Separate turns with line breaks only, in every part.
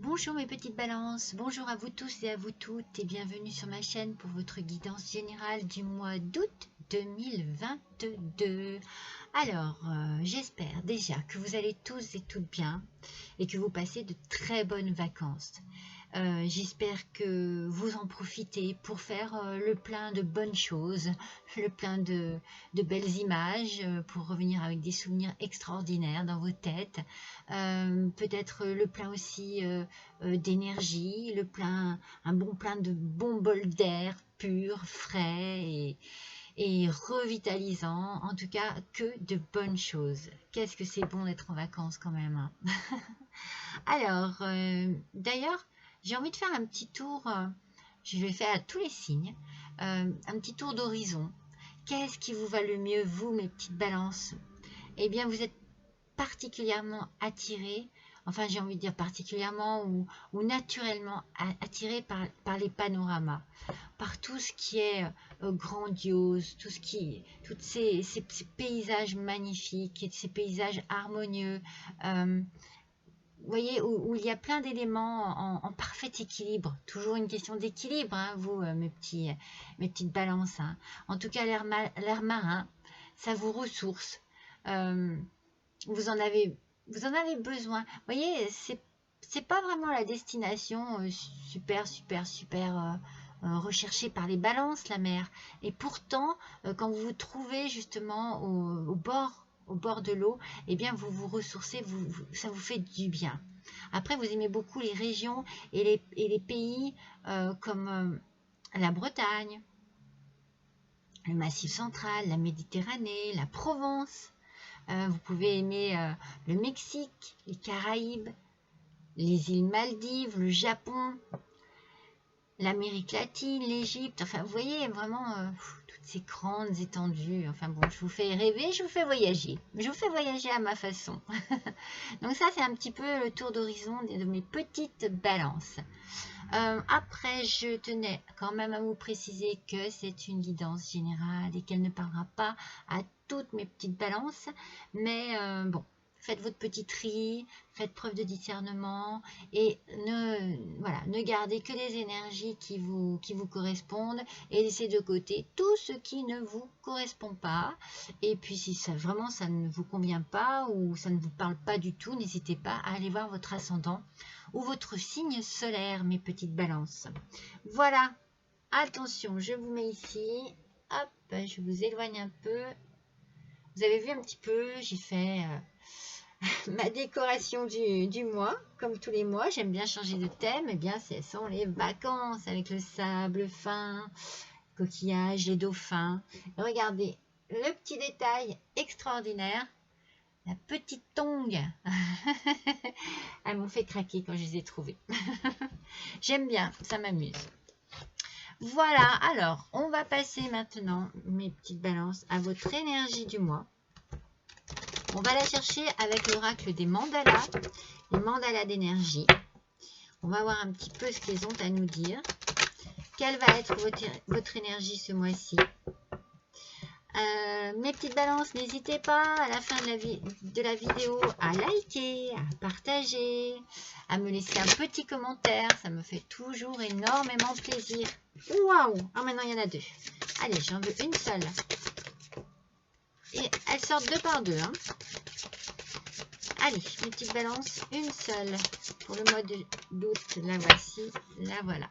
Bonjour mes petites balances, bonjour à vous tous et à vous toutes et bienvenue sur ma chaîne pour votre guidance générale du mois d'août 2022. Alors, j'espère déjà que vous allez tous et toutes bien et que vous passez de très bonnes vacances. J'espère que vous en profitez pour faire le plein de bonnes choses, le plein de belles images, pour revenir avec des souvenirs extraordinaires dans vos têtes. Peut-être le plein aussi d'énergie, un bon plein de bons bols d'air pur, frais et revitalisant. En tout cas, que de bonnes choses. Qu'est-ce que c'est bon d'être en vacances quand même, hein. Alors, d'ailleurs, j'ai envie de faire un petit tour, je vais faire à tous les signes, un petit tour d'horizon. Qu'est-ce qui vous va le mieux, vous, mes petites balances? Eh bien, vous êtes particulièrement attirés, enfin j'ai envie de dire particulièrement ou naturellement attirés par les panoramas, par tout ce qui est grandiose, tous ces paysages magnifiques, ces paysages harmonieux. Vous voyez, où il y a plein d'éléments en parfait équilibre. Toujours une question d'équilibre, hein, vous, mes petites balances, hein. En tout cas, l'air marin, ça vous ressource. Vous en avez besoin. Vous voyez, c'est pas vraiment la destination super recherchée par les balances, la mer. Et pourtant, quand vous vous trouvez justement au bord de l'eau, eh bien vous vous ressourcez, ça vous fait du bien. Après, vous aimez beaucoup les régions et les pays comme la Bretagne, le Massif central, la Méditerranée, la Provence. Vous pouvez aimer le Mexique, les Caraïbes, les îles Maldives, le Japon, l'Amérique latine, l'Égypte. Enfin, vous voyez vraiment toutes ces grandes étendues. Enfin bon, je vous fais rêver, je vous fais voyager. Je vous fais voyager à ma façon. Donc ça, c'est un petit peu le tour d'horizon de mes petites balances. Après, je tenais quand même à vous préciser que c'est une guidance générale et qu'elle ne parlera pas à toutes mes petites balances. Mais bon, faites votre petit tri, faites preuve de discernement et ne gardez que des énergies qui vous correspondent et laissez de côté tout ce qui ne vous correspond pas. Et puis si vraiment ça ne vous convient pas ou ça ne vous parle pas du tout, n'hésitez pas à aller voir votre ascendant ou votre signe solaire, mes petites balances. Voilà, attention, je vous mets ici, hop, je vous éloigne un peu. Vous avez vu un petit peu, j'ai fait ma décoration du mois, comme tous les mois. J'aime bien changer de thème, et bien ce sont les vacances avec le sable fin, coquillages, les dauphins. Et regardez, le petit détail extraordinaire, la petite tongue. Elles m'ont fait craquer quand je les ai trouvées. J'aime bien, ça m'amuse. Voilà, alors, on va passer maintenant, mes petites balances, à votre énergie du mois. On va la chercher avec l'oracle des mandalas, les mandalas d'énergie. On va voir un petit peu ce qu'ils ont à nous dire. Quelle va être votre énergie ce mois-ci? Mes petites balances, n'hésitez pas à la fin de la vidéo à liker, à partager, à me laisser un petit commentaire. Ça me fait toujours énormément plaisir. Waouh! Ah, maintenant il y en a deux. Allez, j'en veux une seule. Et elles sortent deux par deux, hein. Allez, mes petites balances, une seule pour le mois d'août. La voici, la voilà.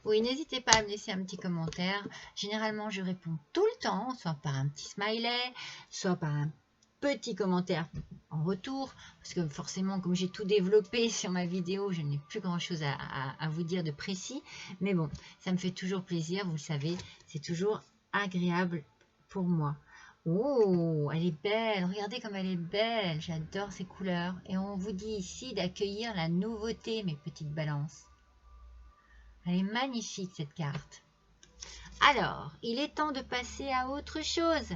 Oui, n'hésitez pas à me laisser un petit commentaire. Généralement, je réponds tout le temps, soit par un petit smiley, soit par un petit commentaire en retour. Parce que forcément, comme j'ai tout développé sur ma vidéo, je n'ai plus grand-chose à vous dire de précis. Mais bon, ça me fait toujours plaisir, vous le savez, c'est toujours agréable pour moi. Oh, elle est belle, regardez comme elle est belle, j'adore ces couleurs. Et on vous dit ici d'accueillir la nouveauté, mes petites balances. Elle est magnifique cette carte. Alors, il est temps de passer à autre chose.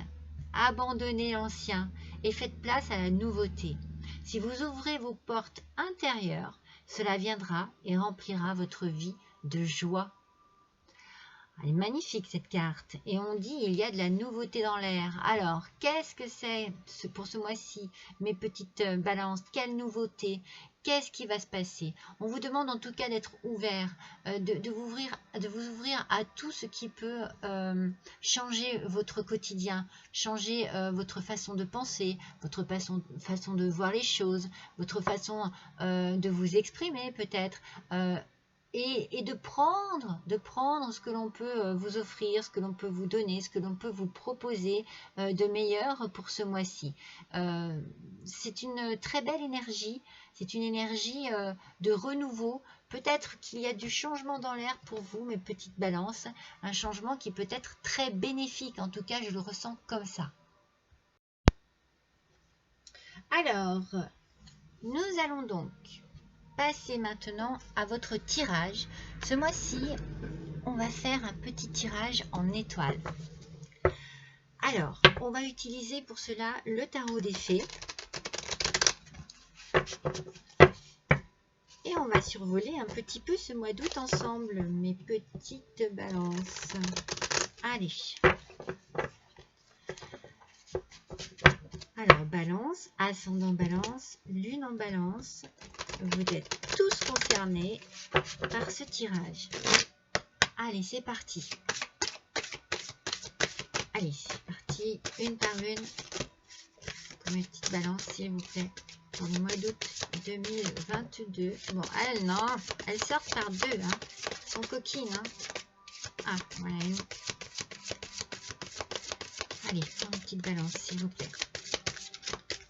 Abandonnez l'ancien et faites place à la nouveauté. Si vous ouvrez vos portes intérieures, cela viendra et remplira votre vie de joie. Elle est magnifique cette carte. Et on dit il y a de la nouveauté dans l'air. Alors, qu'est-ce que c'est pour ce mois-ci, mes petites balances? Quelle nouveauté? Qu'est-ce qui va se passer? On vous demande en tout cas d'être ouvert, de vous ouvrir à tout ce qui peut changer votre quotidien, changer votre façon de penser, votre façon de voir les choses, votre façon de vous exprimer peut-être. Et de prendre ce que l'on peut vous offrir, ce que l'on peut vous donner, ce que l'on peut vous proposer de meilleur pour ce mois-ci. C'est une très belle énergie, c'est une énergie de renouveau. Peut-être qu'il y a du changement dans l'air pour vous, mes petites balances, un changement qui peut être très bénéfique, en tout cas je le ressens comme ça. Alors, nous allons donc passer maintenant à votre tirage. Ce mois-ci, on va faire un petit tirage en étoiles. Alors, on va utiliser pour cela le tarot des fées. Et on va survoler un petit peu ce mois d'août ensemble, mes petites balances. Allez. Alors, balance, ascendant balance, lune en balance. Vous êtes tous concernés par ce tirage. Allez, c'est parti. Allez, c'est parti, une par une. Pour mes petites balances, s'il vous plaît. Pour le mois d'août 2022. Bon, elles, non, elles sortent par deux, hein. Elles sont coquines, hein. Ah, voilà une. Allez, pour une petite balance, s'il vous plaît.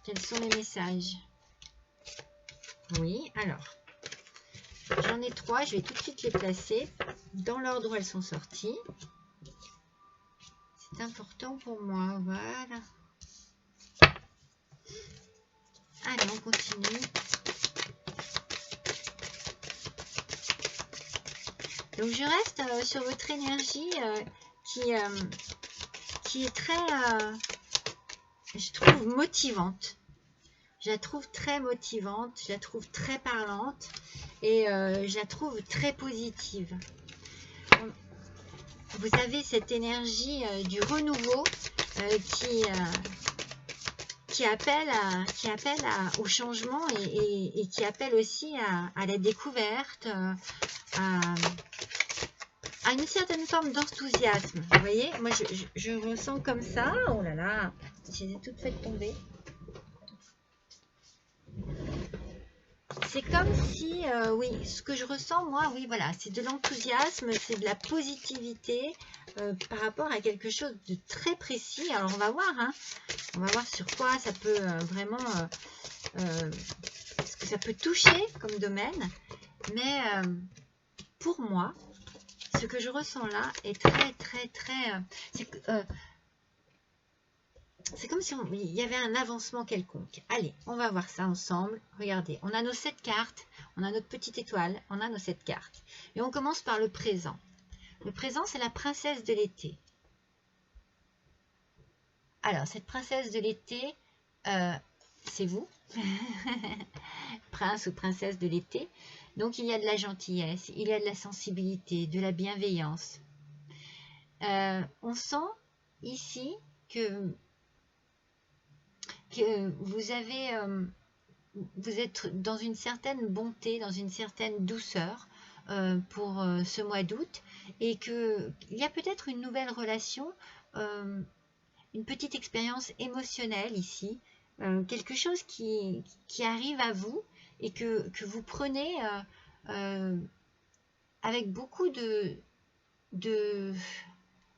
Quels sont les messages? Oui, alors. J'en ai trois, je vais tout de suite les placer dans l'ordre où elles sont sorties. C'est important pour moi, voilà. Allez, on continue. Donc, je reste sur votre énergie qui est très, je trouve, motivante. Je la trouve très motivante, je la trouve très parlante et je la trouve très positive. Vous avez cette énergie du renouveau qui appelle au changement et qui appelle aussi à la découverte, à une certaine forme d'enthousiasme. Vous voyez, moi je ressens comme ça. Oh là là, je les ai toutes faites tomber. C'est comme si, oui, ce que je ressens, moi, oui, voilà, c'est de l'enthousiasme, c'est de la positivité par rapport à quelque chose de très précis. Alors, on va voir, hein, on va voir sur quoi ça peut vraiment, ce que ça peut toucher comme domaine. Mais pour moi, ce que je ressens là est très, c'est comme si il y avait un avancement quelconque. Allez, on va voir ça ensemble. Regardez, on a nos 7 cartes, on a notre petite étoile, on a nos 7 cartes. Et on commence par le présent. Le présent, c'est la princesse de l'été. Alors, cette princesse de l'été, c'est vous. Prince ou princesse de l'été. Donc, il y a de la gentillesse, il y a de la sensibilité, de la bienveillance. On sent ici que vous êtes dans une certaine bonté, dans une certaine douceur pour ce mois d'août et qu'il y a peut-être une nouvelle relation, une petite expérience émotionnelle ici, quelque chose qui arrive à vous et que vous prenez avec beaucoup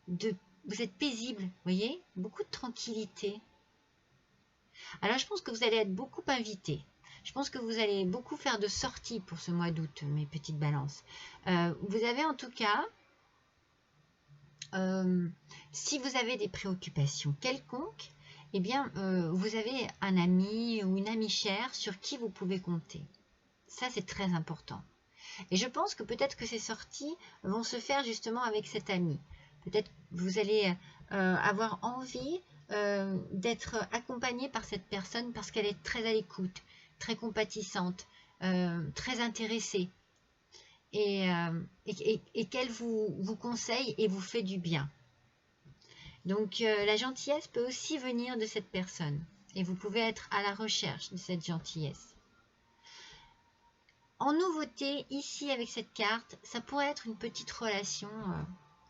vous êtes paisible, vous voyez, beaucoup de tranquillité. Alors, je pense que vous allez être beaucoup invité. Je pense que vous allez beaucoup faire de sorties pour ce mois d'août, mes petites balances. Vous avez en tout cas, si vous avez des préoccupations quelconques, eh bien, vous avez un ami ou une amie chère sur qui vous pouvez compter. Ça, c'est très important. Et je pense que peut-être que ces sorties vont se faire justement avec cet ami. Peut-être que vous allez avoir envie d'être accompagné par cette personne parce qu'elle est très à l'écoute, très compatissante, très intéressée. et qu'elle vous conseille et vous fait du bien. Donc la gentillesse peut aussi venir de cette personne et vous pouvez être à la recherche de cette gentillesse. En nouveauté, ici avec cette carte, ça pourrait être une petite relation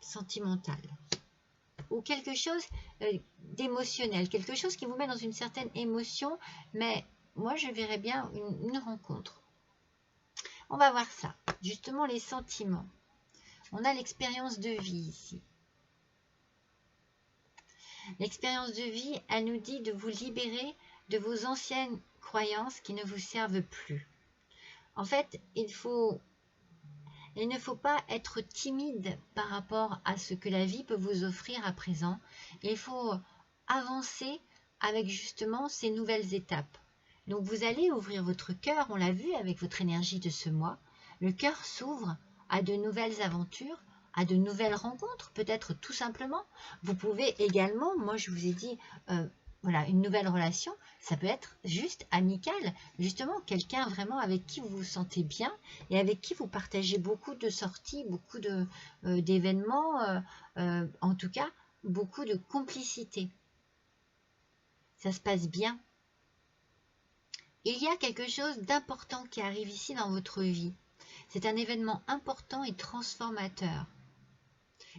sentimentale ou quelque chose d'émotionnel, quelque chose qui vous met dans une certaine émotion, mais moi je verrais bien une rencontre. On va voir ça, justement les sentiments. On a l'expérience de vie ici. L'expérience de vie, elle nous dit de vous libérer de vos anciennes croyances qui ne vous servent plus. En fait, il ne faut pas être timide par rapport à ce que la vie peut vous offrir à présent. Il faut avancer avec justement ces nouvelles étapes. Donc vous allez ouvrir votre cœur, on l'a vu avec votre énergie de ce mois. Le cœur s'ouvre à de nouvelles aventures, à de nouvelles rencontres, peut-être tout simplement. Vous pouvez également, moi je vous ai dit, voilà, une nouvelle relation, ça peut être juste amical, justement quelqu'un vraiment avec qui vous vous sentez bien et avec qui vous partagez beaucoup de sorties, beaucoup d'événements, en tout cas beaucoup de complicité. Ça se passe bien. Il y a quelque chose d'important qui arrive ici dans votre vie. C'est un événement important et transformateur.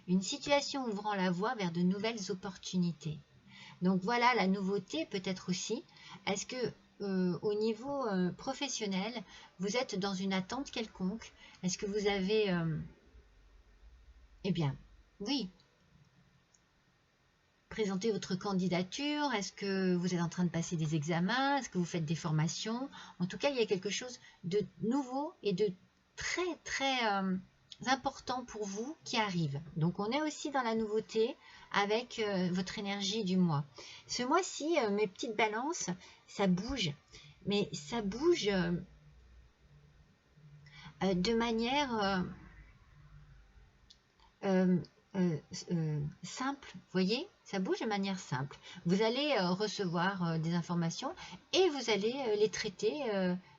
Une situation ouvrant la voie vers de nouvelles opportunités. Donc voilà la nouveauté peut-être aussi. Est-ce que au niveau professionnel, vous êtes dans une attente quelconque? Est-ce que vous avez... eh bien, oui. Présenter votre candidature? Est-ce que vous êtes en train de passer des examens? Est-ce que vous faites des formations? En tout cas, il y a quelque chose de nouveau et de très très important pour vous qui arrive. Donc on est aussi dans la nouveauté avec votre énergie du mois. Ce mois-ci, mes petites balances, ça bouge. Mais ça bouge de manière simple, vous voyez, ça bouge de manière simple. Vous allez recevoir des informations et vous allez les traiter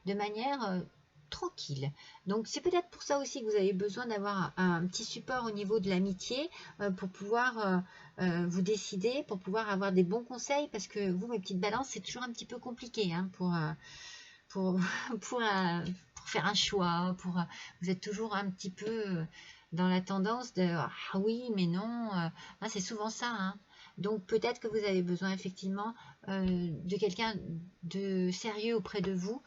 de manière tranquille. Donc c'est peut-être pour ça aussi que vous avez besoin d'avoir un petit support au niveau de l'amitié pour pouvoir vous décider, pour pouvoir avoir des bons conseils, parce que vous, mes petites balances, c'est toujours un petit peu compliqué hein, pour faire un choix, vous êtes toujours un petit peu dans la tendance de ah oui mais non, c'est souvent ça hein. Donc peut-être que vous avez besoin effectivement de quelqu'un de sérieux auprès de vous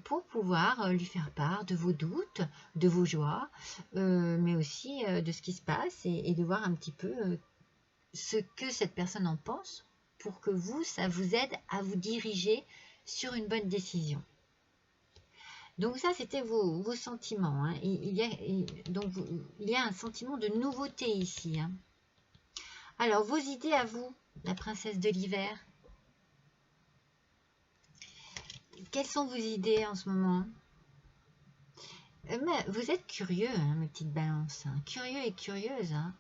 pour pouvoir lui faire part de vos doutes, de vos joies, mais aussi de ce qui se passe et de voir un petit peu ce que cette personne en pense pour que vous, ça vous aide à vous diriger sur une bonne décision. Donc ça, c'était vos sentiments. Hein. Il y a un sentiment de nouveauté ici. Hein. Alors, vos idées à vous, la princesse de l'hiver. Quelles sont vos idées en ce moment? Mais vous êtes curieux, hein, mes petites balances. Hein. Curieux et curieuse. Hein.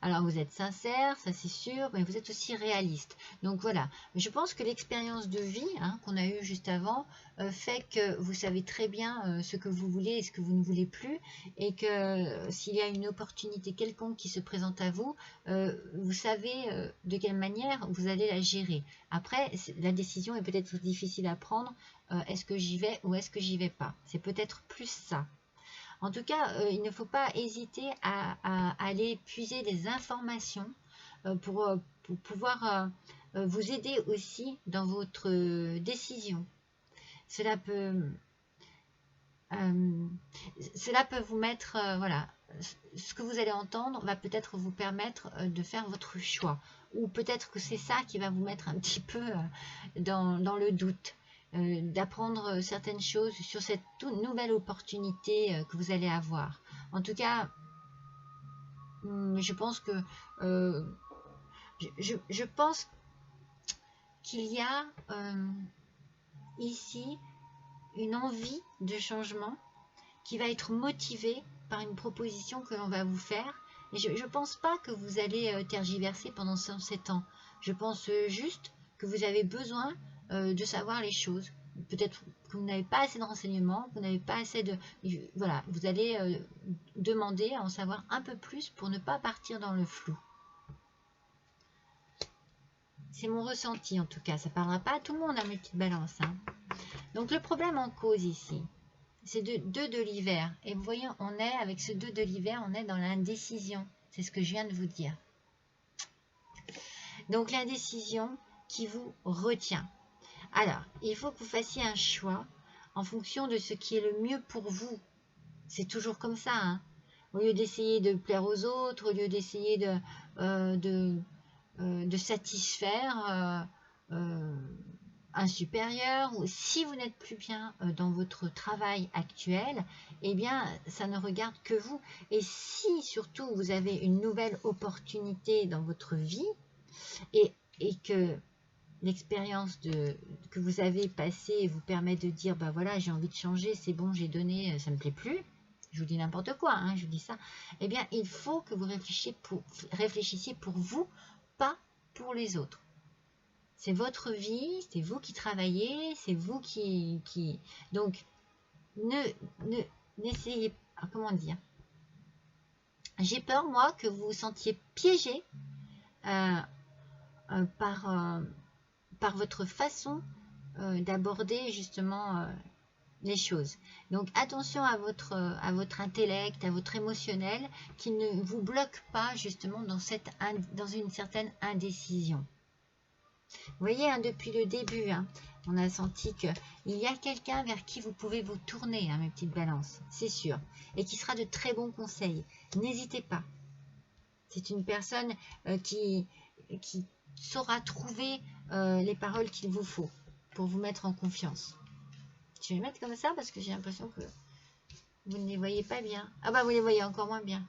Alors, vous êtes sincère, ça c'est sûr, mais vous êtes aussi réaliste. Donc voilà, je pense que l'expérience de vie hein, qu'on a eue juste avant fait que vous savez très bien ce que vous voulez et ce que vous ne voulez plus, et que s'il y a une opportunité quelconque qui se présente à vous, vous savez de quelle manière vous allez la gérer. Après, la décision est peut-être difficile à prendre. Est-ce que j'y vais ou est-ce que j'y vais pas? C'est peut-être plus ça. En tout cas, il ne faut pas hésiter à aller puiser des informations pour pouvoir vous aider aussi dans votre décision. Cela peut vous mettre, voilà, ce que vous allez entendre va peut-être vous permettre de faire votre choix. Ou peut-être que c'est ça qui va vous mettre un petit peu dans le doute. D'apprendre certaines choses sur cette toute nouvelle opportunité que vous allez avoir. En tout cas, je pense que je pense qu'il y a ici une envie de changement qui va être motivée par une proposition que l'on va vous faire. Et je ne pense pas que vous allez tergiverser pendant 7 ans. Je pense juste que vous avez besoin de savoir les choses. peut-être que vous n'avez pas assez de renseignements, que vous n'avez pas assez de... Voilà, vous allez demander à en savoir un peu plus pour ne pas partir dans le flou. C'est mon ressenti en tout cas, ça ne parlera pas à tout le monde à mes petites balances. Hein. Donc le problème en cause ici, c'est 2 de l'hiver. Et vous voyez, on est avec ce 2 de l'hiver, on est dans l'indécision. C'est ce que je viens de vous dire. Donc l'indécision qui vous retient. Alors, il faut que vous fassiez un choix en fonction de ce qui est le mieux pour vous. C'est toujours comme ça. Hein. Au lieu d'essayer de plaire aux autres, au lieu d'essayer de satisfaire un supérieur, ou si vous n'êtes plus bien dans votre travail actuel, eh bien, ça ne regarde que vous. Et si surtout vous avez une nouvelle opportunité dans votre vie et que l'expérience que vous avez passée vous permet de dire, bah voilà, j'ai envie de changer, c'est bon, j'ai donné, ça ne me plaît plus, je vous dis n'importe quoi, hein, je vous dis ça, eh bien, il faut que vous réfléchissiez pour vous, pas pour les autres. C'est votre vie, c'est vous qui travaillez, c'est vous qui... Donc, n'essayez pas, comment dire, j'ai peur, moi, que vous vous sentiez piégé par votre façon d'aborder justement les choses. Donc attention à votre intellect, à votre émotionnel qui ne vous bloque pas justement dans une certaine indécision. Vous voyez, hein, depuis le début, hein, on a senti qu'il y a quelqu'un vers qui vous pouvez vous tourner, hein, mes petites balances, c'est sûr, et qui sera de très bons conseils. N'hésitez pas. C'est une personne qui saura trouver les paroles qu'il vous faut pour vous mettre en confiance. Je vais les mettre comme ça parce que j'ai l'impression que vous ne les voyez pas bien. Ah bah vous les voyez encore moins bien.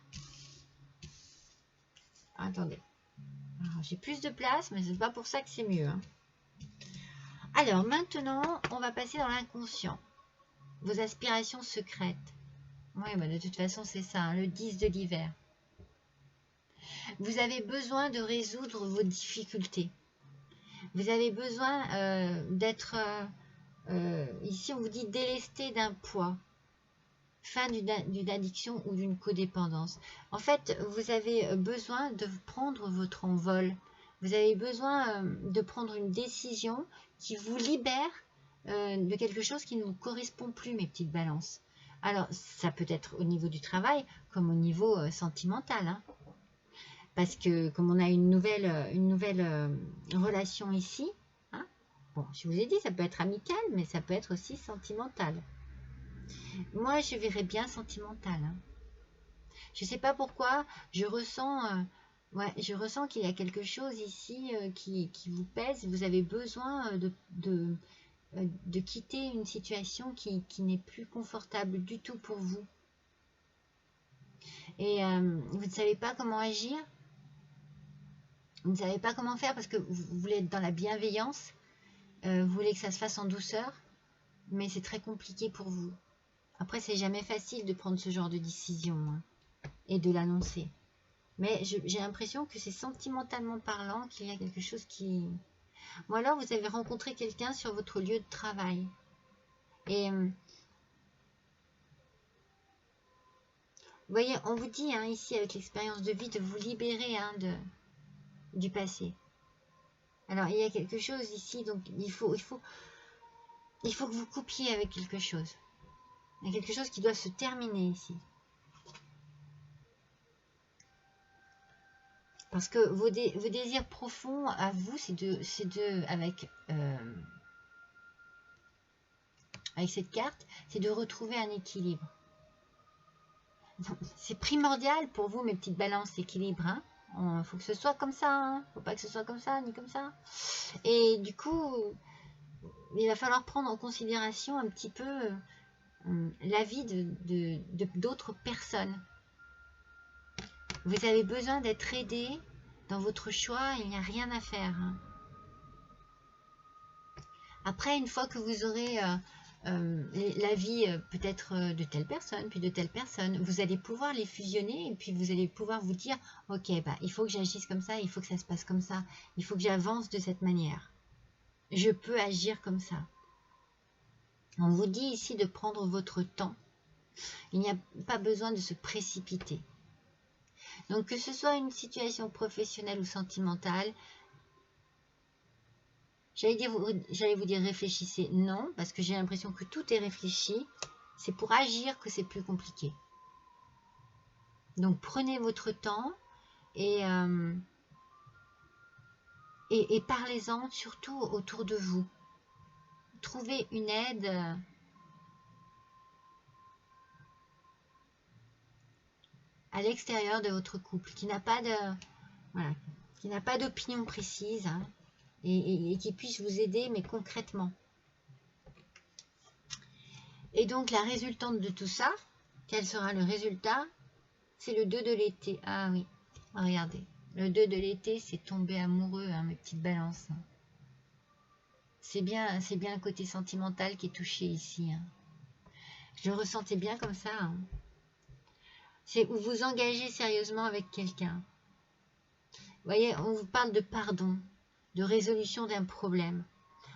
Attendez. J'ai plus de place, mais c'est pas pour ça que c'est mieux. Hein. Alors maintenant, on va passer dans l'inconscient. Vos aspirations secrètes. Oui, bah de toute façon, c'est ça, hein, le 10 de l'hiver. Vous avez besoin de résoudre vos difficultés. Vous avez besoin d'être, ici on vous dit délesté d'un poids, fin d'une addiction ou d'une codépendance. En fait, vous avez besoin de prendre votre envol. Vous avez besoin de prendre une décision qui vous libère de quelque chose qui ne vous correspond plus, mes petites balances. Alors, ça peut être au niveau du travail comme au niveau sentimental. Hein. Parce que comme on a une nouvelle relation ici, hein, bon, je vous ai dit, ça peut être amical, mais ça peut être aussi sentimental. Moi, je verrais bien sentimental. Hein. Je ne sais pas pourquoi, je ressens qu'il y a quelque chose ici qui vous pèse. Vous avez besoin de quitter une situation qui n'est plus confortable du tout pour vous. Et vous ne savez pas comment agir. Vous ne savez pas comment faire parce que vous voulez être dans la bienveillance, vous voulez que ça se fasse en douceur, mais c'est très compliqué pour vous. Après, c'est jamais facile de prendre ce genre de décision hein, et de l'annoncer. Mais j'ai l'impression que c'est sentimentalement parlant qu'il y a quelque chose qui... Ou alors, vous avez rencontré quelqu'un sur votre lieu de travail. Et vous voyez, on vous dit hein, ici, avec l'expérience de vie, de vous libérer hein, du passé. Alors, il y a quelque chose ici, donc il faut que vous coupiez avec quelque chose. Il y a quelque chose qui doit se terminer ici. Parce que vos désirs profonds à vous, avec cette carte, c'est de retrouver un équilibre. C'est primordial pour vous, mes petites balances, l'équilibre. Hein. Il faut que ce soit comme ça. Il ne faut pas que ce soit comme ça, ni comme ça. Et du coup, il va falloir prendre en considération un petit peu l'avis d'autres personnes. Vous avez besoin d'être aidé dans votre choix, il n'y a rien à faire. Hein. Après, une fois que vous aurez l'avis peut-être de telle personne, puis de telle personne, vous allez pouvoir les fusionner et puis vous allez pouvoir vous dire, ok, bah, il faut que j'agisse comme ça, il faut que ça se passe comme ça, il faut que j'avance de cette manière. Je peux agir comme ça. On vous dit ici de prendre votre temps. Il n'y a pas besoin de se précipiter. Donc que ce soit une situation professionnelle ou sentimentale, j'allais vous dire réfléchissez. Non, parce que j'ai l'impression que tout est réfléchi. C'est pour agir que c'est plus compliqué. Donc prenez votre temps et parlez-en surtout autour de vous. Trouvez une aide à l'extérieur de votre couple qui n'a pas d'opinion précise, hein, et qui puisse vous aider, mais concrètement. Et donc la résultante de tout ça, quel sera le résultat? C'est le 2 de l'été. Ah oui, regardez. Le 2 de l'été, c'est tomber amoureux, hein, mes petites balances. C'est bien le côté sentimental qui est touché ici. Hein. Je le ressentais bien comme ça. Hein. C'est où vous engagez sérieusement avec quelqu'un. Vous voyez, on vous parle de pardon, de résolution d'un problème.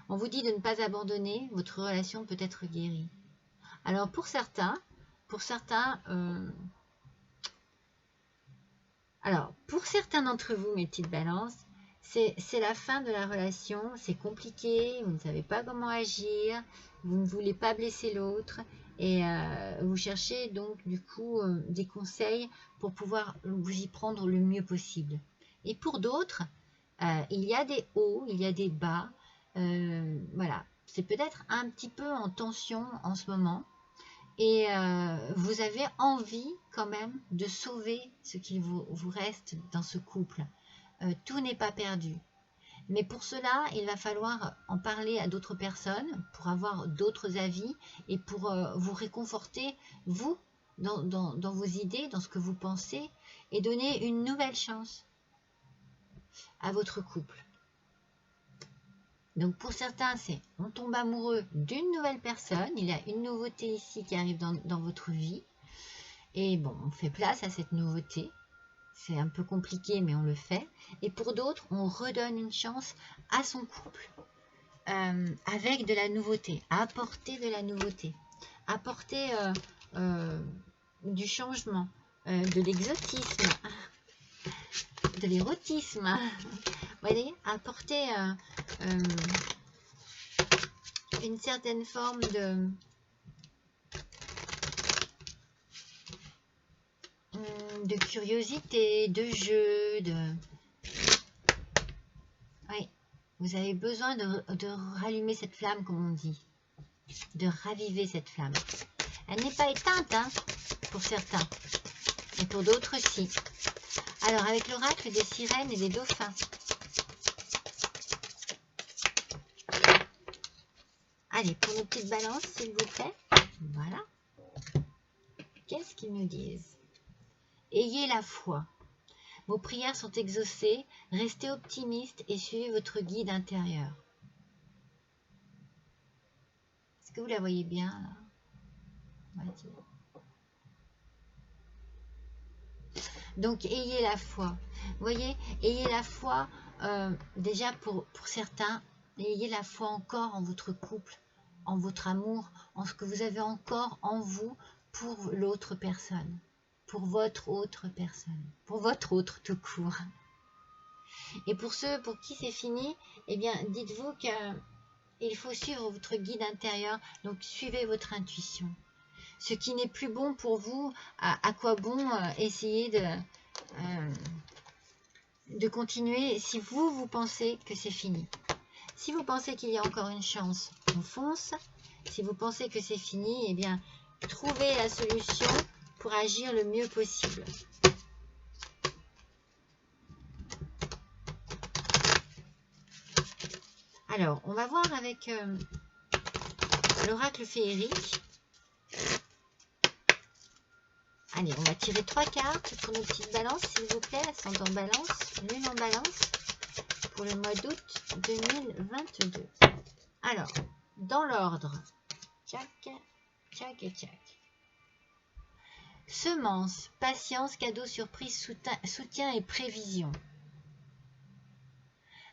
On vous dit de ne pas abandonner, votre relation peut être guérie. Alors pour certains d'entre vous, mes petites balances, c'est la fin de la relation, c'est compliqué, vous ne savez pas comment agir, vous ne voulez pas blesser l'autre et vous cherchez donc du coup des conseils pour pouvoir vous y prendre le mieux possible. Et pour d'autres, il y a des hauts, il y a des bas, voilà, c'est peut-être un petit peu en tension en ce moment. Et vous avez envie quand même de sauver ce qu'il vous reste dans ce couple. Tout n'est pas perdu. Mais pour cela, il va falloir en parler à d'autres personnes pour avoir d'autres avis et pour vous réconforter, vous, dans vos idées, dans ce que vous pensez, et donner une nouvelle chance à votre couple. Donc pour certains, c'est on tombe amoureux d'une nouvelle personne, il y a une nouveauté ici qui arrive dans votre vie. Et bon, on fait place à cette nouveauté. C'est un peu compliqué, mais on le fait. Et pour d'autres, on redonne une chance à son couple avec de la nouveauté, apporter de la nouveauté, apporter du changement, de l'exotisme, de l'érotisme. Vous voyez, apporter une certaine forme de curiosité, de jeu, Oui, vous avez besoin de rallumer cette flamme, comme on dit, de raviver cette flamme. Elle n'est pas éteinte, hein, pour certains, et pour d'autres, si. Alors, avec l'oracle des sirènes et des dauphins. Allez, pour nos petites balances, s'il vous plaît. Voilà. Qu'est-ce qu'ils nous disent? Ayez la foi. Vos prières sont exaucées. Restez optimiste et suivez votre guide intérieur. Est-ce que vous la voyez bien, là? Donc, ayez la foi. Vous voyez, ayez la foi, déjà pour certains, ayez la foi encore en votre couple, en votre amour, en ce que vous avez encore en vous pour l'autre personne, pour votre autre personne, pour votre autre tout court. Et pour ceux pour qui c'est fini, eh bien, dites-vous qu'il faut suivre votre guide intérieur, donc suivez votre intuition. Ce qui n'est plus bon pour vous, à quoi bon essayer de continuer si vous pensez que c'est fini. Si vous pensez qu'il y a encore une chance, on fonce. Si vous pensez que c'est fini, eh bien, trouvez la solution pour agir le mieux possible. Alors, on va voir avec l'oracle féerique. Allez, on va tirer 3 cartes pour nos petites balances, s'il vous plaît. Ascendant en balance, lune en balance, pour le mois d'août 2022. Alors, dans l'ordre, tchac, tchac et tchac. Semence, patience, cadeau, surprise, soutien et prévision.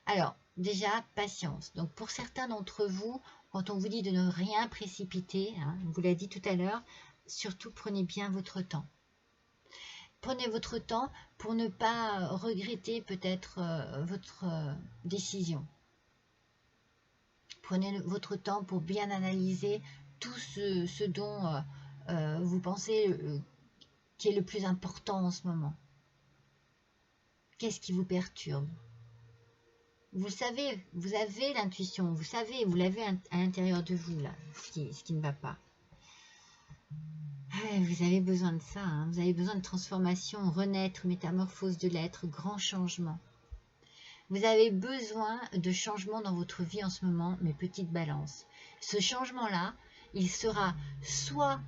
Alors, déjà, patience. Donc, pour certains d'entre vous, quand on vous dit de ne rien précipiter, hein, on vous l'a dit tout à l'heure, surtout prenez bien votre temps. Prenez votre temps pour ne pas regretter peut-être votre décision. Prenez votre temps pour bien analyser tout ce dont vous pensez qui est le plus important en ce moment. Qu'est-ce qui vous perturbe? Vous savez, vous avez l'intuition, vous savez, vous l'avez à l'intérieur de vous, là, ce qui ne va pas. Vous avez besoin de ça, hein. Vous avez besoin de transformation, renaître, métamorphose de l'être, grand changement. Vous avez besoin de changement dans votre vie en ce moment, mes petites balances. Ce changement-là, il sera soit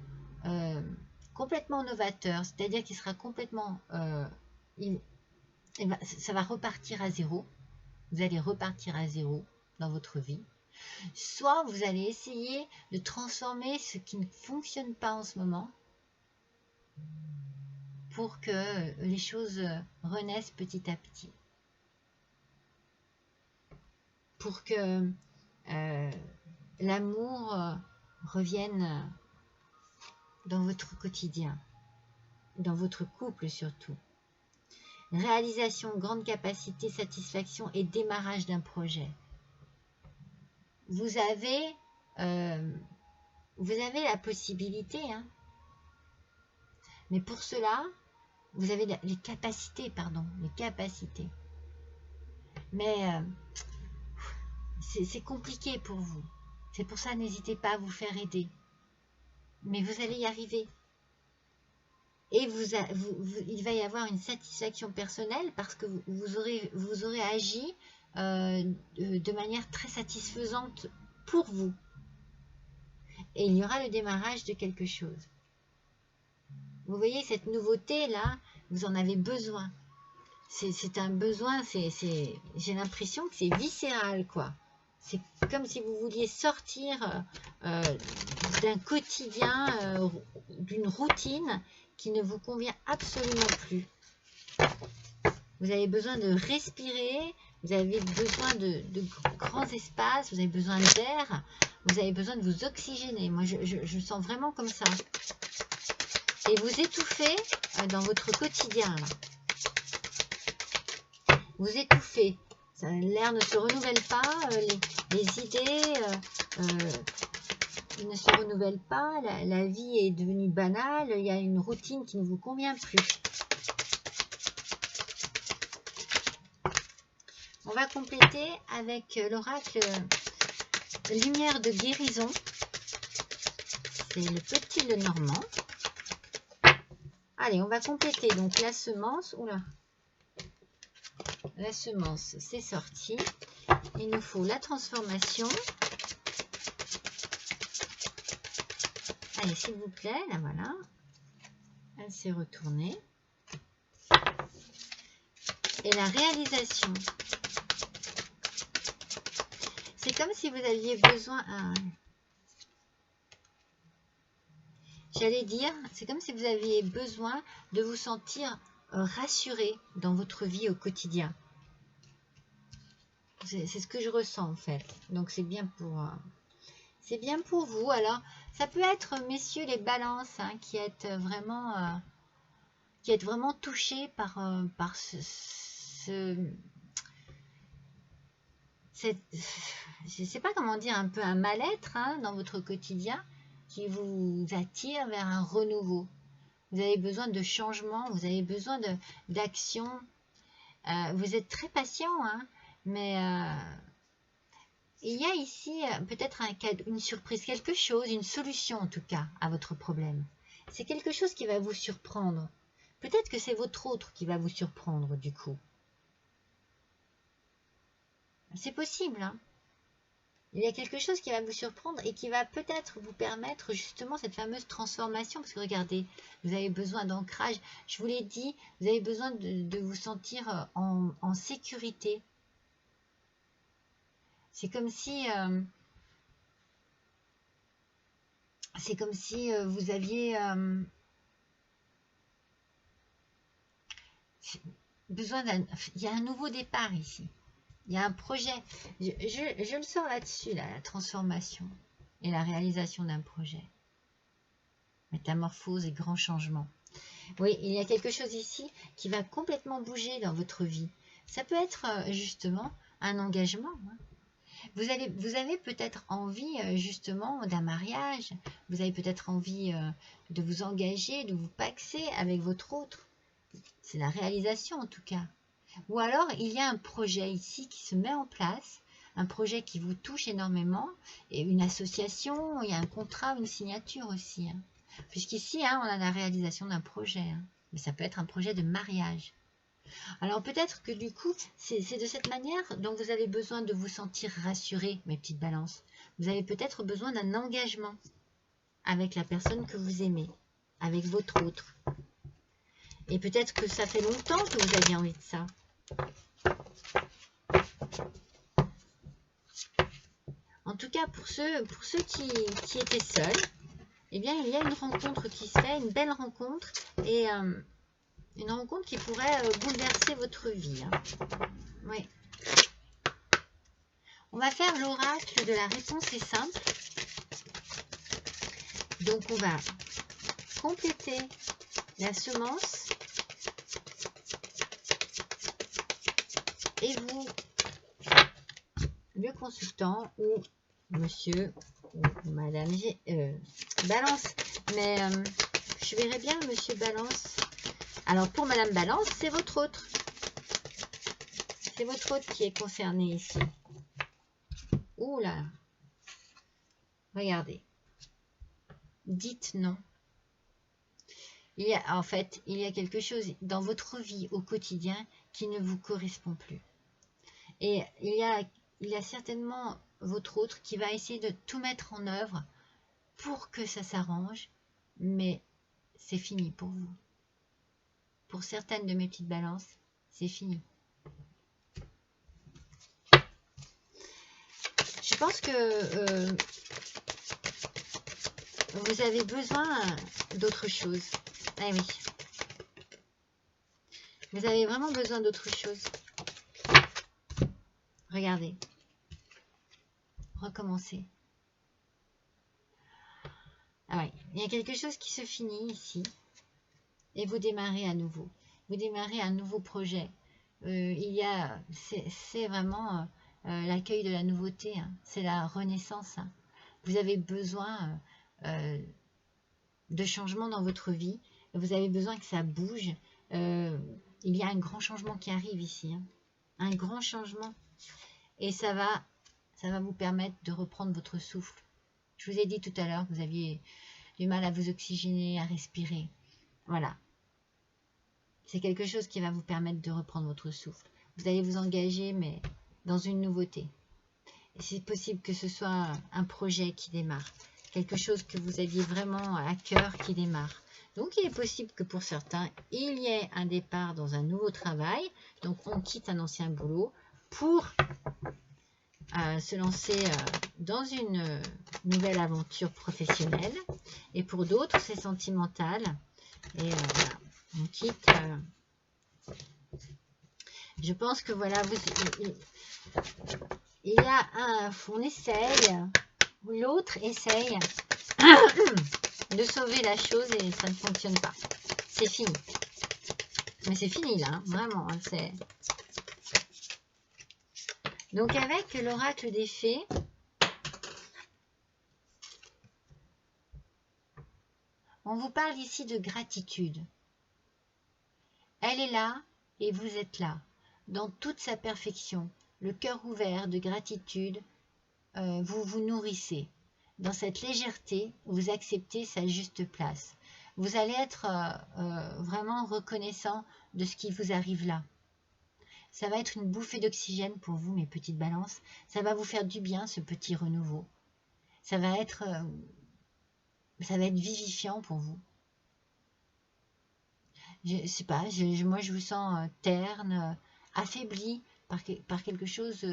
complètement novateur, c'est-à-dire qu'il sera complètement... ça va repartir à zéro. Vous allez repartir à zéro dans votre vie. Soit vous allez essayer de transformer ce qui ne fonctionne pas en ce moment pour que les choses renaissent petit à petit. Pour que l'amour revienne dans votre quotidien, dans votre couple surtout. Réalisation, grande capacité, satisfaction et démarrage d'un projet. Vous avez la possibilité, hein, mais pour cela, vous avez les capacités, Mais c'est compliqué pour vous. C'est pour ça, n'hésitez pas à vous faire aider. Mais vous allez y arriver. Et il va y avoir une satisfaction personnelle parce que vous aurez agi de manière très satisfaisante pour vous. Et il y aura le démarrage de quelque chose. Vous voyez, cette nouveauté-là, vous en avez besoin. C'est un besoin, j'ai l'impression que c'est viscéral, quoi. C'est comme si vous vouliez sortir d'un quotidien, d'une routine qui ne vous convient absolument plus. Vous avez besoin de respirer, vous avez besoin de grands espaces, vous avez besoin d'air, vous avez besoin de vous oxygéner. Moi, je sens vraiment comme ça. Et vous étouffez dans votre quotidien, là. Vous étouffez. L'air ne se renouvelle pas, les idées ne se renouvellent pas, la vie est devenue banale, il y a une routine qui ne vous convient plus. On va compléter avec l'oracle Lumière de guérison. C'est le petit Lenormand. Allez, on va compléter donc la semence. Oula. La semence, c'est sorti. Il nous faut la transformation. Allez, s'il vous plaît, là voilà. Elle s'est retournée. Et la réalisation. C'est comme si vous aviez besoin... J'allais dire, c'est comme si vous aviez besoin de vous sentir rassuré dans votre vie au quotidien. C'est ce que je ressens en fait. Donc c'est bien pour vous. Alors ça peut être, messieurs les balances, hein, qui êtes vraiment touchés par je sais pas comment dire, un peu un mal-être, hein, dans votre quotidien qui vous attire vers un renouveau. Vous avez besoin de changement, vous avez besoin d'action. Vous êtes très patient, hein, mais il y a ici peut-être une surprise, quelque chose, une solution en tout cas à votre problème. C'est quelque chose qui va vous surprendre. Peut-être que c'est votre autre qui va vous surprendre du coup. C'est possible, hein. Il y a quelque chose qui va vous surprendre et qui va peut-être vous permettre justement cette fameuse transformation. Parce que regardez, vous avez besoin d'ancrage. Je vous l'ai dit, vous avez besoin de vous sentir en sécurité. C'est comme si vous aviez besoin d'un... Il y a un nouveau départ ici. Il y a un projet. Je le sens là-dessus, là, la transformation et la réalisation d'un projet. Métamorphose et grand changement. Oui, il y a quelque chose ici qui va complètement bouger dans votre vie. Ça peut être justement un engagement. Hein. Vous avez peut-être envie justement d'un mariage. Vous avez peut-être envie de vous engager, de vous paxer avec votre autre. C'est la réalisation en tout cas. Ou alors, il y a un projet ici qui se met en place, un projet qui vous touche énormément, et une association, il y a un contrat, une signature aussi. Hein. Puisqu'ici, hein, on a la réalisation d'un projet. Hein. Mais ça peut être un projet de mariage. Alors peut-être que du coup, c'est de cette manière dont vous avez besoin de vous sentir rassuré, mes petites balances. Vous avez peut-être besoin d'un engagement avec la personne que vous aimez, avec votre autre. Et peut-être que ça fait longtemps que vous aviez envie de ça. En tout cas, pour ceux qui étaient seuls, eh bien, il y a une rencontre qui se fait, une belle rencontre, et une rencontre qui pourrait bouleverser votre vie. Hein. Oui. On va faire l'oracle de la réponse est simple. Donc, on va compléter la semence et vous, le consultant ou monsieur ou madame Balance. Mais je verrai bien monsieur Balance. Alors, pour madame Balance, c'est votre autre. C'est votre autre qui est concerné ici. Ouh là. Regardez. Dites non. En fait, il y a quelque chose dans votre vie au quotidien qui ne vous correspond plus. Et il y a certainement votre autre qui va essayer de tout mettre en œuvre pour que ça s'arrange, mais c'est fini pour vous. Pour certaines de mes petites balances, c'est fini. Je pense que vous avez besoin d'autre chose. Ah oui. Vous avez vraiment besoin d'autre chose. Regardez. Recommencez. Ah oui. Il y a quelque chose qui se finit ici. Et vous démarrez à nouveau. Vous démarrez un nouveau projet. C'est vraiment l'accueil de la nouveauté. Hein. C'est la renaissance. Hein. Vous avez besoin de changement dans votre vie. Vous avez besoin que ça bouge. Il y a un grand changement qui arrive ici. Hein. Un grand changement. Et ça va vous permettre de reprendre votre souffle. Je vous ai dit tout à l'heure que vous aviez du mal à vous oxygéner, à respirer. Voilà. C'est quelque chose qui va vous permettre de reprendre votre souffle. Vous allez vous engager, mais dans une nouveauté. Et c'est possible que ce soit un projet qui démarre. Quelque chose que vous aviez vraiment à cœur qui démarre. Donc, il est possible que pour certains, il y ait un départ dans un nouveau travail. Donc, on quitte un ancien boulot pour se lancer dans une nouvelle aventure professionnelle. Et pour d'autres, c'est sentimental. Et voilà, on quitte... je pense que voilà, on essaye, l'autre essaye de sauver la chose et ça ne fonctionne pas. C'est fini. Mais c'est fini là, hein, vraiment. Hein, donc avec l'oracle des fées, on vous parle ici de gratitude. Elle est là et vous êtes là, dans toute sa perfection. Le cœur ouvert de gratitude, vous vous nourrissez. Dans cette légèreté, vous acceptez sa juste place. Vous allez être vraiment reconnaissant de ce qui vous arrive là. Ça va être une bouffée d'oxygène pour vous, mes petites balances. Ça va vous faire du bien, ce petit renouveau. Ça va être vivifiant pour vous. Je sais pas, moi je vous sens terne, affaibli par quelque chose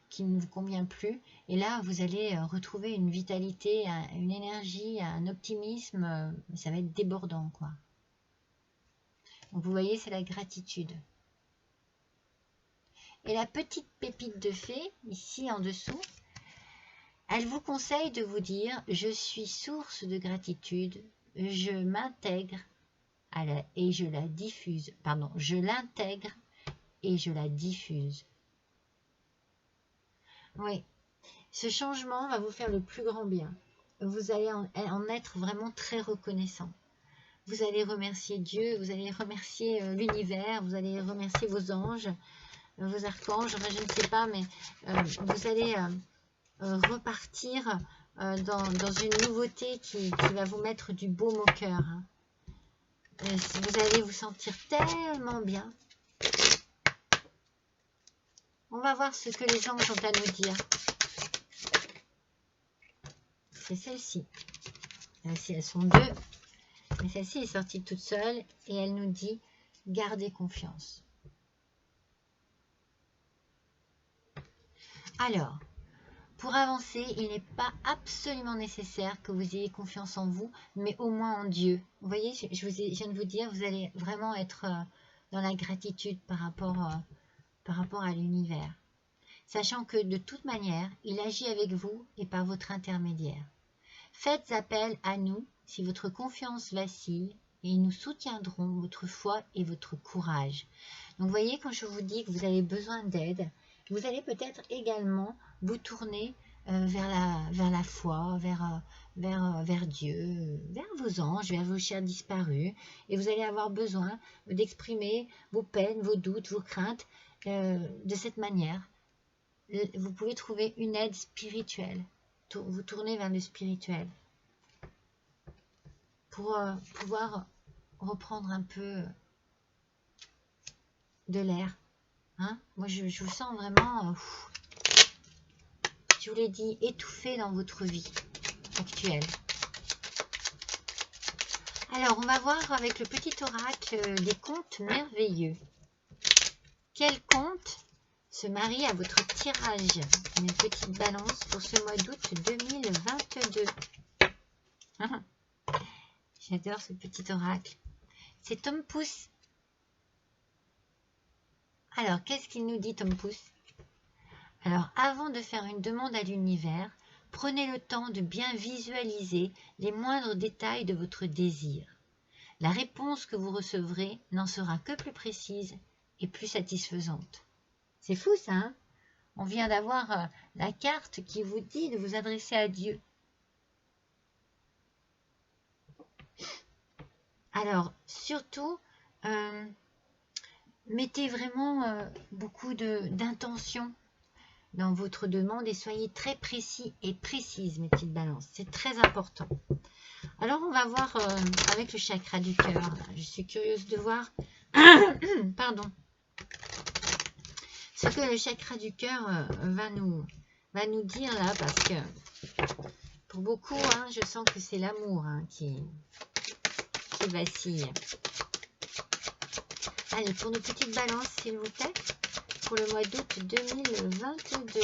qui ne vous convient plus. Et là, vous allez retrouver une vitalité, une énergie, un optimisme. Ça va être débordant, quoi. Donc, vous voyez, c'est la gratitude. Et la petite pépite de fée, ici en dessous, elle vous conseille de vous dire « Je suis source de gratitude, je m'intègre et je la diffuse. » Pardon, je l'intègre et je la diffuse. Oui, ce changement va vous faire le plus grand bien. Vous allez en être vraiment très reconnaissant. Vous allez remercier Dieu, vous allez remercier l'univers, vous allez remercier vos anges, vos archanges, enfin, je ne sais pas, mais vous allez repartir dans une nouveauté qui va vous mettre du baume au cœur. Hein. Vous allez vous sentir tellement bien. On va voir ce que les anges ont à nous dire. C'est celle-ci. Celle-ci, elles sont deux. Mais celle-ci est sortie toute seule et elle nous dit « Gardez confiance ». Alors, pour avancer, il n'est pas absolument nécessaire que vous ayez confiance en vous, mais au moins en Dieu. Vous voyez, je viens de vous dire, vous allez vraiment être dans la gratitude par rapport à l'univers. Sachant que de toute manière, il agit avec vous et par votre intermédiaire. Faites appel à nous si votre confiance vacille et nous soutiendrons votre foi et votre courage. Donc, vous voyez, quand je vous dis que vous avez besoin d'aide, vous allez peut-être également vous tourner vers la foi, vers Dieu, vers vos anges, vers vos chers disparus. Et vous allez avoir besoin d'exprimer vos peines, vos doutes, vos craintes de cette manière. Vous pouvez trouver une aide spirituelle. Vous tournez vers le spirituel pour pouvoir reprendre un peu de l'air. Hein? Moi, je vous sens vraiment, je vous l'ai dit, étouffé dans votre vie actuelle. Alors, on va voir avec le petit oracle des contes merveilleux. Quel conte se marie à votre tirage? Une petite balance pour ce mois d'août 2022. J'adore ce petit oracle. C'est Tom Pouce. Alors, qu'est-ce qu'il nous dit, Tom Pouce? Alors, avant de faire une demande à l'univers, prenez le temps de bien visualiser les moindres détails de votre désir. La réponse que vous recevrez n'en sera que plus précise et plus satisfaisante. C'est fou ça, hein? On vient d'avoir la carte qui vous dit de vous adresser à Dieu. Alors, surtout, mettez vraiment beaucoup d'intention dans votre demande et soyez très précis et précise, mes petites balances. C'est très important. Alors, on va voir avec le chakra du cœur. Je suis curieuse de voir pardon, ce que le chakra du cœur va nous dire là, parce que pour beaucoup, hein, je sens que c'est l'amour qui vacille. Allez, pour nos petites balances, s'il vous plaît, pour le mois d'août 2022.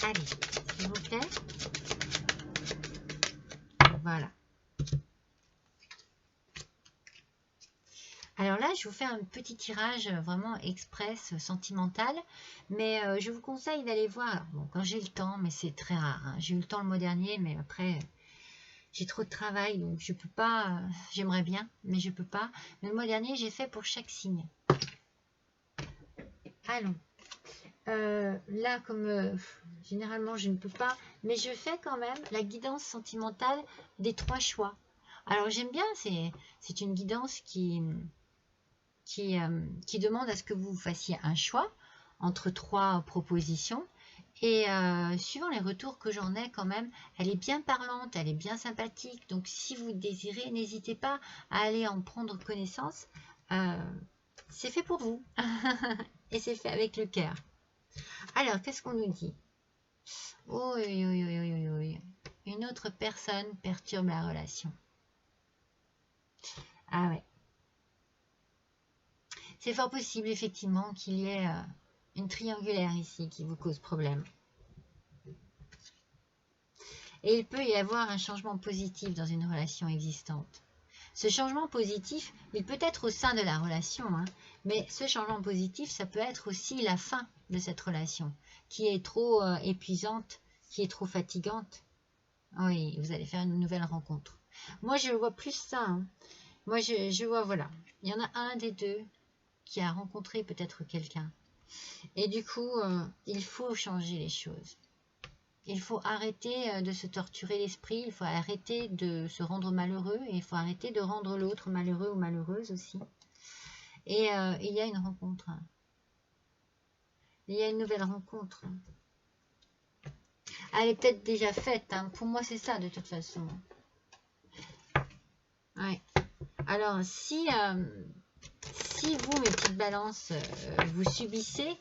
Allez, s'il vous plaît. Voilà. Alors là, je vous fais un petit tirage vraiment express, sentimental, mais je vous conseille d'aller voir, bon, quand j'ai le temps, mais c'est très rare, hein. J'ai eu le temps le mois dernier, mais après, j'ai trop de travail, donc je peux pas, j'aimerais bien, mais je peux pas. Mais le mois dernier, j'ai fait pour chaque signe. Allons. Là, comme généralement, je ne peux pas, mais je fais quand même la guidance sentimentale des 3 choix. Alors, j'aime bien, c'est une guidance qui demande à ce que vous fassiez un choix entre 3 propositions. Et suivant les retours que j'en ai quand même, elle est bien parlante, elle est bien sympathique. Donc, si vous désirez, n'hésitez pas à aller en prendre connaissance. C'est fait pour vous. Et c'est fait avec le cœur. Alors, qu'est-ce qu'on nous dit? Une autre personne perturbe la relation. Ah ouais. C'est fort possible, effectivement, qu'il y ait une triangulaire ici qui vous cause problème. Et il peut y avoir un changement positif dans une relation existante. Ce changement positif, il peut être au sein de la relation, hein, mais ce changement positif, ça peut être aussi la fin de cette relation, qui est trop épuisante, qui est trop fatigante. Oui, vous allez faire une nouvelle rencontre. Moi, je vois plus ça. Hein. Moi, je vois, voilà. Il y en a un des deux qui a rencontré peut-être quelqu'un. Et du coup, il faut changer les choses. Il faut arrêter de se torturer l'esprit, il faut arrêter de se rendre malheureux, et il faut arrêter de rendre l'autre malheureux ou malheureuse aussi. Et il y a une rencontre. Il y a une nouvelle rencontre. Elle est peut-être déjà faite. Hein. Pour moi, c'est ça de toute façon. Ouais. Alors, si vous, mes petites balances, vous subissez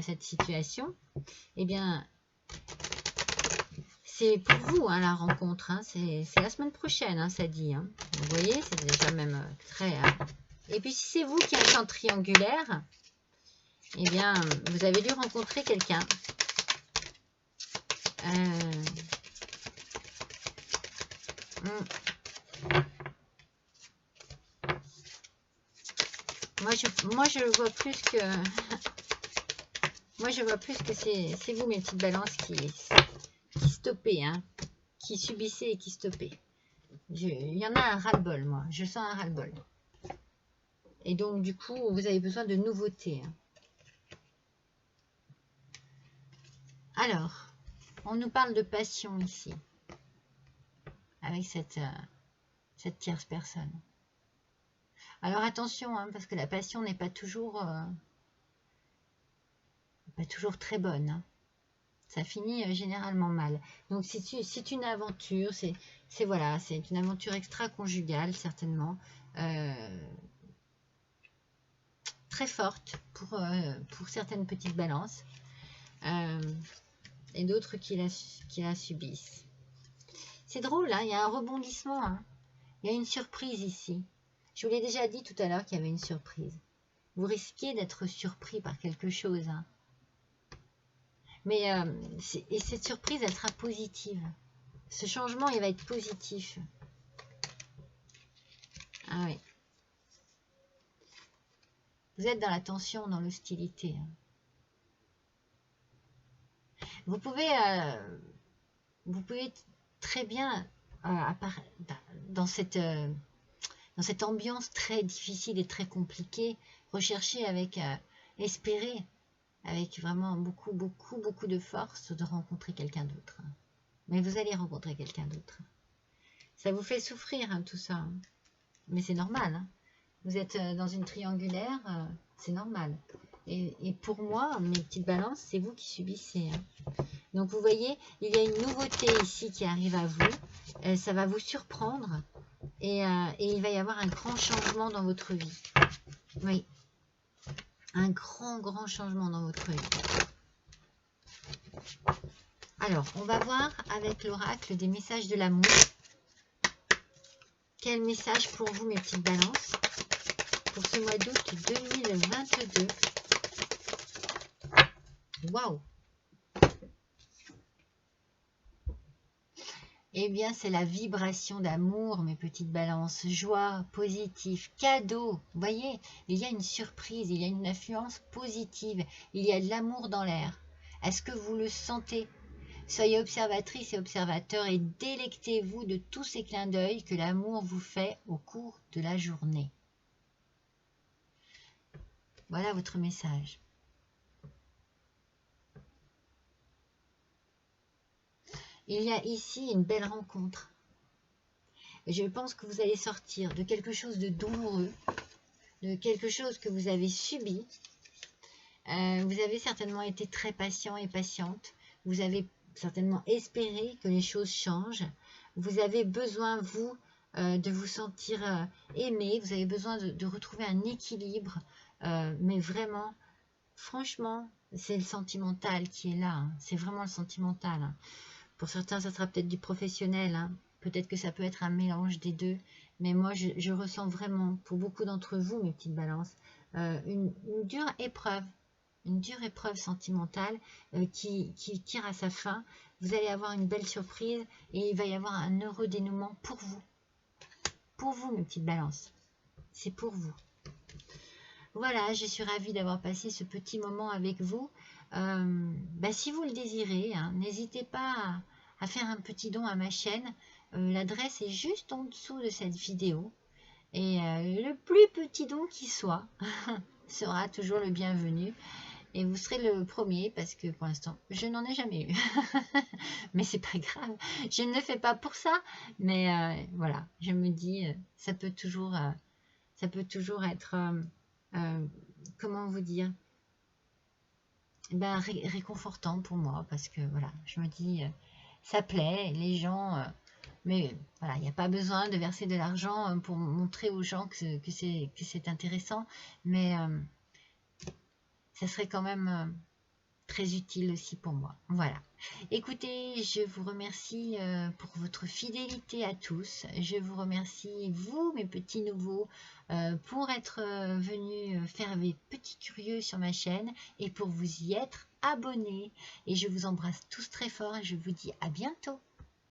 cette situation, eh bien, c'est pour vous hein, la rencontre. Hein. C'est la semaine prochaine, hein, ça dit. Hein. Vous voyez, c'est déjà même très... Et puis, si c'est vous qui êtes en triangulaire, eh bien, vous avez dû rencontrer quelqu'un. Moi, je vois plus que... Moi, je vois plus que c'est vous, mes petites balances, qui stoppez, hein, qui subissez et qui stoppez. Il y en a un ras-le-bol, moi. Je sens un ras-le-bol. Et donc, du coup, vous avez besoin de nouveautés. Hein. Alors, on nous parle de passion ici, avec cette tierce personne. Alors, attention, hein, parce que la passion n'est pas toujours très bonne. Hein. Ça finit généralement mal. Donc, c'est une aventure, c'est voilà, c'est une aventure extra-conjugale, certainement. Très forte pour certaines petites balances. Et d'autres qui la subissent. C'est drôle, hein, il y a un rebondissement. Hein. Il y a une surprise ici. Je vous l'ai déjà dit tout à l'heure qu'il y avait une surprise. Vous risquez d'être surpris par quelque chose. Hein. Mais et cette surprise, elle sera positive. Ce changement, il va être positif. Ah oui. Vous êtes dans la tension, dans l'hostilité. Hein. Vous pouvez très bien, dans cette ambiance très difficile et très compliquée, rechercher avec, espérer, avec vraiment beaucoup de force, de rencontrer quelqu'un d'autre. Mais vous allez rencontrer quelqu'un d'autre. Ça vous fait souffrir, hein, tout ça. Hein. Mais c'est normal. Hein. Vous êtes dans une triangulaire, c'est normal. Et pour moi, mes petites balances, c'est vous qui subissez. Hein. Donc, vous voyez, il y a une nouveauté ici qui arrive à vous. Ça va vous surprendre. Et il va y avoir un grand changement dans votre vie. Oui. Un grand changement dans votre vie. Alors, on va voir avec l'oracle des messages de l'amour. Quel message pour vous, mes petites balances, pour ce mois d'août 2022. Waouh! Eh bien, c'est la vibration d'amour, mes petites balances. Joie, positif, cadeau. Vous voyez, il y a une surprise, il y a une influence positive. Il y a de l'amour dans l'air. Est-ce que vous le sentez? Soyez observatrice et observateur et délectez-vous de tous ces clins d'œil que l'amour vous fait au cours de la journée. Voilà votre message. Il y a ici une belle rencontre. Je pense que vous allez sortir de quelque chose de douloureux, de quelque chose que vous avez subi. Vous avez certainement été très patient et patiente. Vous avez certainement espéré que les choses changent. Vous avez besoin, vous, de vous sentir aimé. Vous avez besoin de retrouver un équilibre. Mais vraiment, franchement, c'est le sentimental qui est là. Hein. C'est vraiment le sentimental. Hein. Pour certains, ça sera peut-être du professionnel. Hein. Peut-être que ça peut être un mélange des deux. Mais moi, je ressens vraiment, pour beaucoup d'entre vous, mes petites balances, une dure épreuve. Une dure épreuve sentimentale qui tire à sa fin. Vous allez avoir une belle surprise et il va y avoir un heureux dénouement pour vous. pour vous, mes petites balances. C'est pour vous. Voilà, je suis ravie d'avoir passé ce petit moment avec vous. Si vous le désirez, hein, n'hésitez pas à faire un petit don à ma chaîne. L'adresse est juste en dessous de cette vidéo. Et le plus petit don qui soit sera toujours le bienvenu. Et vous serez le premier parce que pour l'instant, je n'en ai jamais eu. Mais c'est pas grave. Je ne le fais pas pour ça. Mais voilà, je me dis, ça peut toujours être... comment vous dire, réconfortant pour moi parce que voilà, je me dis ça plaît, les gens, mais voilà, il n'y a pas besoin de verser de l'argent pour montrer aux gens que c'est intéressant, mais ça serait quand même très utile aussi pour moi. Voilà. Écoutez, je vous remercie pour votre fidélité à tous. Je vous remercie, vous, mes petits nouveaux, pour être venus faire des petits curieux sur ma chaîne et pour vous y être abonnés. Et je vous embrasse tous très fort et je vous dis à bientôt.